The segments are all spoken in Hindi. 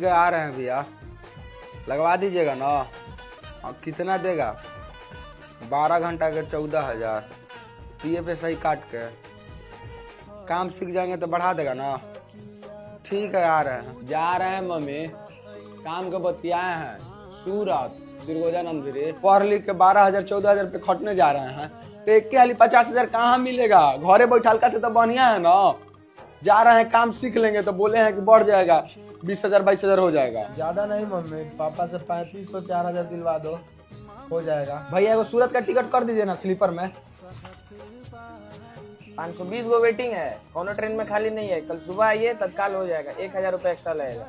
है, आ रहे हैं भैया, लगवा दीजिएगा ना। कितना देगा? 12 घंटा के 14,000 पीएफ सही काट के। काम सीख जाएंगे तो बढ़ा देगा ना। ठीक है, आ रहे हैं। जा रहे हैं मम्मी, काम के बतियाए हैं सूरत दुर्गोजानंद पढ़ लिख के 12,000 14,000 रुपये खटने जा रहे हैं, तो एक के हाली 50,000 कहाँ मिलेगा? घरे बैठलका से तो बढ़िया है ना। जा रहे हैं, काम सीख लेंगे तो बोले हैं कि बढ़ जाएगा, 20,000 22,000 हो जाएगा। ज्यादा नहीं मम्मी, पापा से 3500 4,000 दिलवा दो, हो जाएगा। भैया एगो सूरत का टिकट कर दीजिए ना, स्लीपर में। 520 गो वेटिंग है, कोनो ट्रेन में खाली नहीं है। कल सुबह आइए, तत्काल हो जाएगा। 1,000 रुपये एक्स्ट्रा लगेगा।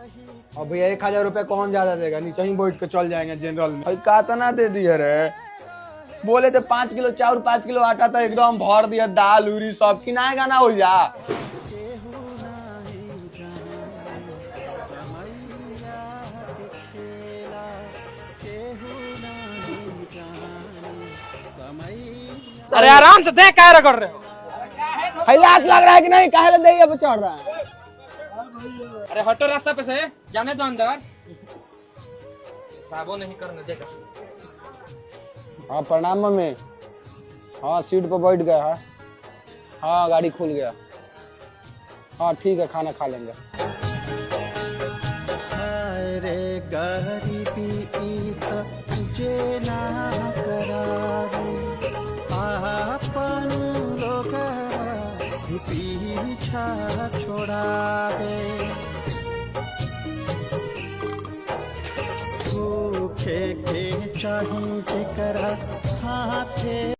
और भैया 1,000 रुपये कौन ज्यादा देगा? नीचे ही बैठ के चल जाएंगे जनरल में। भाई कातना दे दिए रे? बोले थे 5 किलो चाउर 5 किलो आटा, तो एकदम भर दिया, दाल उरी सब किनाएगा ना हो जा। अरे आराम से देख, क्या कर रहे हो? हाथ लग रहा है कि नहीं? काहे दे ये चढ़ रहा है? अरे हटो रास्ता पे से, जाने दो अंदर। साबो नहीं करने देगा। हाँ प्रणाम मम्मी। हाँ सीट पर बैठ गया है। हाँ गाड़ी खुल गया। हाँ ठीक है, खाना खा लेंगे। रे गरीबी जे ना करावे, आपन लोग पीछा छोड़ावे। भूखे के चाहिए करा हाथे